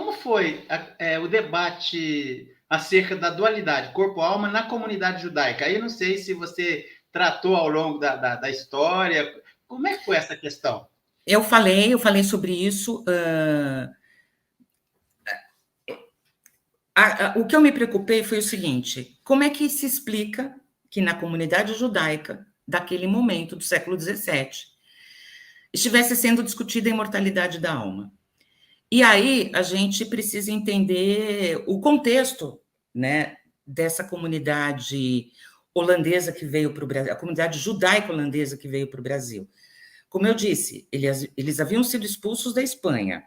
como foi o debate acerca da dualidade corpo-alma na comunidade judaica? Aí eu não sei se você tratou ao longo da história. Como é que foi essa questão? Eu falei sobre isso. O que eu me preocupei foi o seguinte: como é que se explica que na comunidade judaica daquele momento, do século XVII, estivesse sendo discutida a imortalidade da alma? E aí a gente precisa entender o contexto, né, dessa comunidade holandesa que veio para o Brasil, a comunidade judaica holandesa que veio para o Brasil. Como eu disse, eles haviam sido expulsos da Espanha.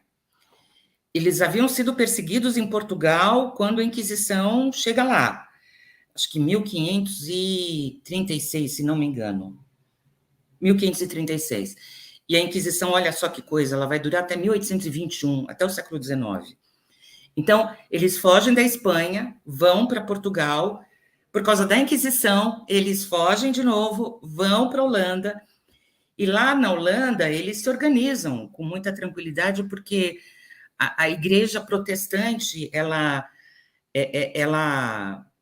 Eles haviam sido perseguidos em Portugal quando a Inquisição chega lá. Acho que 1536, se não me engano. 1536. E a Inquisição, olha só que coisa, ela vai durar até 1821, até o século XIX. Então, eles fogem da Espanha, vão para Portugal, por causa da Inquisição, eles fogem de novo, vão para a Holanda, e lá na Holanda eles se organizam com muita tranquilidade, porque a igreja protestante, ela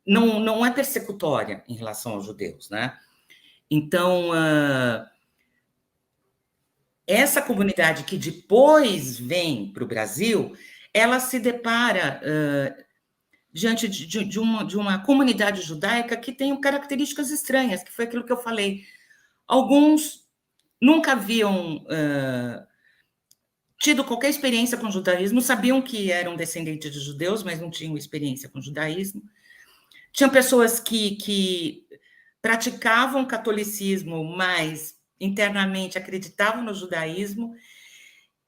não é persecutória em relação aos judeus, né? Então, essa comunidade que depois vem para o Brasil, ela se depara diante de uma comunidade judaica que tem características estranhas, que foi aquilo que eu falei. Alguns nunca haviam tido qualquer experiência com judaísmo, sabiam que eram descendentes de judeus, mas não tinham experiência com judaísmo. Tinham pessoas que praticavam catolicismo, mas internamente acreditavam no judaísmo.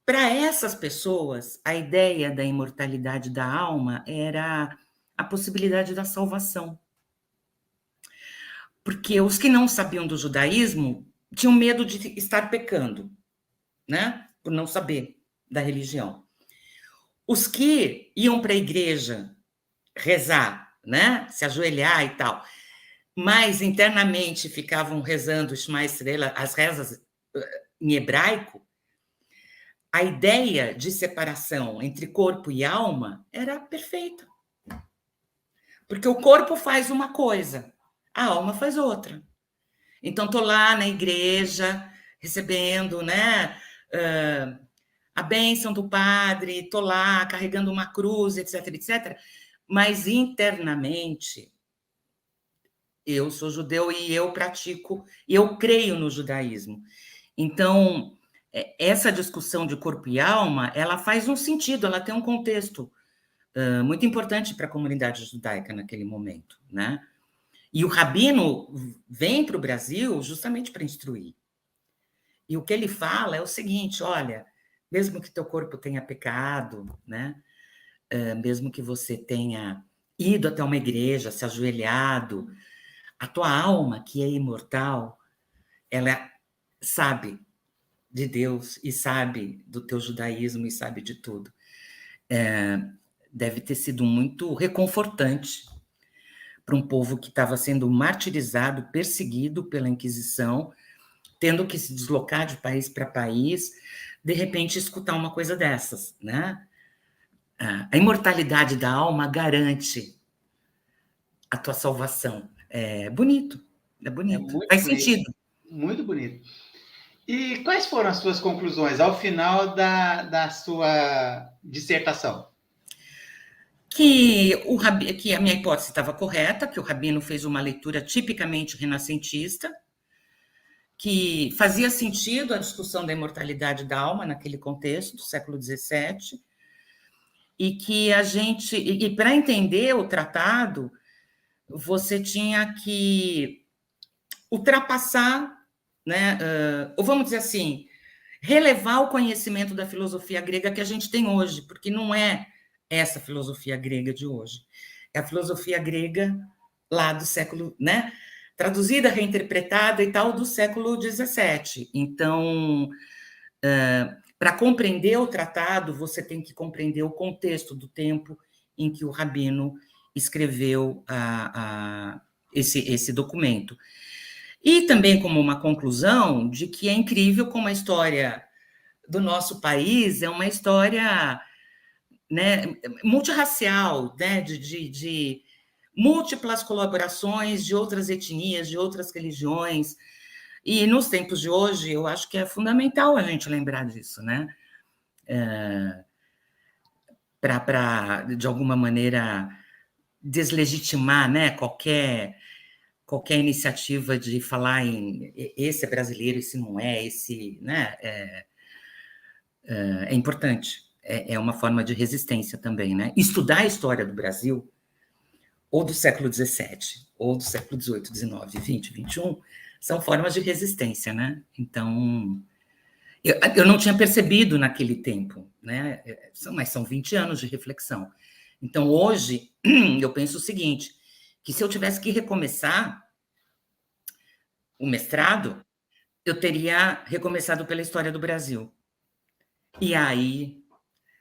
Para essas pessoas, a ideia da imortalidade da alma era a possibilidade da salvação. Porque os que não sabiam do judaísmo tinham medo de estar pecando, né? Por não saber da religião. Os que iam para a igreja rezar, né? Se ajoelhar e tal, mas internamente ficavam rezando Shema Israel, as rezas em hebraico, a ideia de separação entre corpo e alma era perfeita. Porque o corpo faz uma coisa, a alma faz outra. Então, estou lá na igreja, recebendo, né, a bênção do padre, estou lá carregando uma cruz, etc, etc. Mas internamente, eu sou judeu e eu pratico, e eu creio no judaísmo. Então, essa discussão de corpo e alma, ela faz um sentido, ela tem um contexto muito importante para a comunidade judaica naquele momento, né? E o rabino vem para o Brasil justamente para instruir. E o que ele fala é o seguinte: olha, mesmo que teu corpo tenha pecado, né? Mesmo que você tenha ido até uma igreja, se ajoelhado, a tua alma, que é imortal, ela sabe de Deus e sabe do teu judaísmo e sabe de tudo. Deve ter sido muito reconfortante para um povo que estava sendo martirizado, perseguido pela Inquisição, tendo que se deslocar de país para país, de repente escutar uma coisa dessas, né? A imortalidade da alma garante a tua salvação. É bonito, Muito faz bonito, sentido. muito bonito. E quais foram as suas conclusões ao final da sua dissertação? Que a minha hipótese estava correta, que o rabino fez uma leitura tipicamente renascentista, que fazia sentido a discussão da imortalidade da alma naquele contexto do século XVII, e que e para entender o tratado, você tinha que ultrapassar, né, ou vamos dizer assim, relevar o conhecimento da filosofia grega que a gente tem hoje, porque não é essa filosofia grega de hoje. É a filosofia grega lá do século, né? Traduzida, reinterpretada e tal, do século XVII. Então, para compreender o tratado, você tem que compreender o contexto do tempo em que o rabino escreveu esse documento. E também como uma conclusão de que é incrível como a história do nosso país é uma história né, multirracial, né, de múltiplas colaborações de outras etnias, de outras religiões. E nos tempos de hoje, eu acho que é fundamental a gente lembrar disso, né? Para, de alguma maneira, deslegitimar, né, qualquer iniciativa de falar em esse é brasileiro, esse não é, esse, né, é importante. É uma forma de resistência também, né? Estudar a história do Brasil, ou do século XVII, ou do século XVIII, XIX, XX, XXI, são formas de resistência, né? Então, eu não tinha percebido naquele tempo, né? Mas são 20 anos de reflexão. Então, hoje, eu penso o seguinte, que se eu tivesse que recomeçar o mestrado, eu teria recomeçado pela história do Brasil. E aí,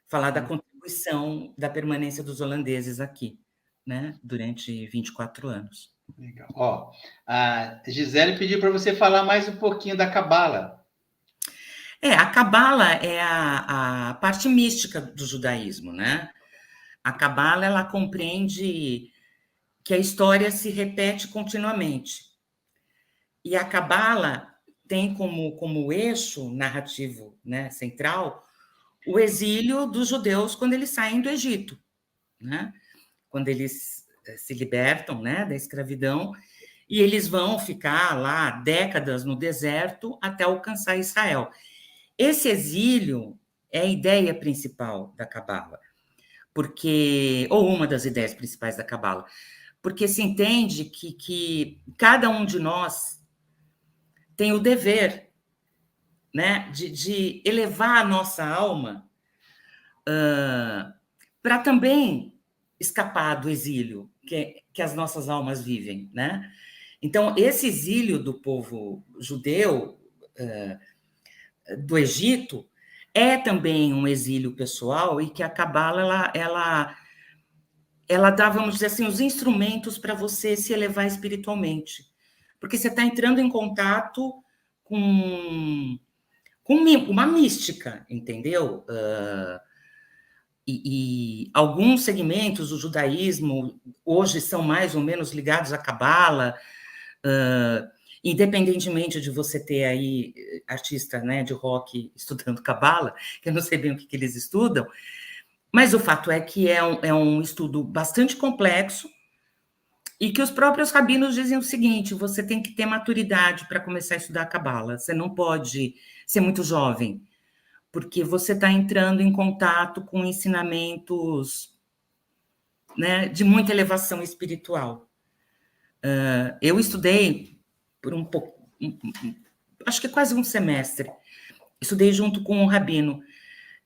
falar da contribuição da permanência dos holandeses aqui, né? Durante 24 anos. Legal. Ó, a Gisele pediu para você falar mais um pouquinho da Cabala. A Cabala é a parte mística do judaísmo, né? A Cabala, ela compreende que a história se repete continuamente. E a Cabala tem como eixo narrativo, né, central o exílio dos judeus quando eles saem do Egito, né? Quando eles se libertam, né, da escravidão, e eles vão ficar lá décadas no deserto até alcançar Israel. Esse exílio é a ideia principal da Cabala, ou uma das ideias principais da Cabala, porque se entende que cada um de nós tem o dever, né, de elevar a nossa alma para também escapar do exílio que as nossas almas vivem, né? Então, esse exílio do povo judeu do Egito é também um exílio pessoal e que a Cabala ela dá, vamos dizer assim, os instrumentos para você se elevar espiritualmente, porque você está entrando em contato com uma mística, entendeu? E alguns segmentos do judaísmo hoje são mais ou menos ligados à Cabala, independentemente de você ter aí artista, né, de rock estudando Cabala, que eu não sei bem o que eles estudam, mas o fato é que é um estudo bastante complexo e que os próprios rabinos dizem o seguinte: você tem que ter maturidade para começar a estudar Cabala, você não pode ser muito jovem, porque você está entrando em contato com ensinamentos, né, de muita elevação espiritual. Eu estudei por um pouco, acho que quase um semestre, estudei junto com o rabino,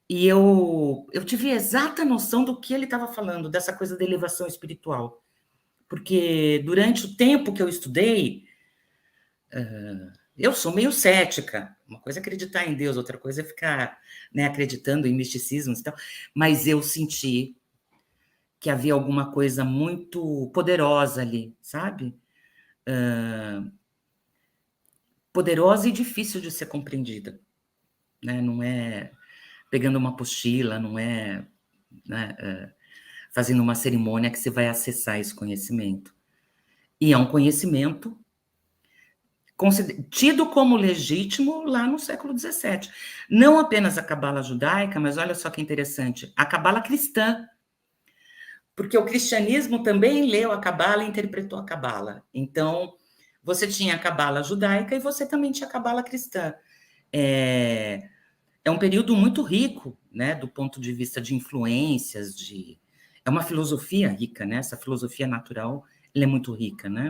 e eu tive a exata noção do que ele estava falando, dessa coisa da elevação espiritual, porque durante o tempo que eu estudei, eu sou meio cética, uma coisa é acreditar em Deus, outra coisa é ficar, né, acreditando em misticismos e tal, mas eu senti que havia alguma coisa muito poderosa ali, sabe? Poderosa e difícil de ser compreendida, né? Não é pegando uma apostila, não é, né, fazendo uma cerimônia que você vai acessar esse conhecimento. E é um conhecimento tido como legítimo lá no século XVII. Não apenas a Cabala judaica, mas olha só que interessante, a Cabala cristã, porque o cristianismo também leu a Cabala e interpretou a Cabala. Então, você tinha a Cabala judaica e você também tinha a Cabala cristã. É um período muito rico, né, do ponto de vista de influências, é uma filosofia rica, né? Essa filosofia natural, ela é muito rica, né?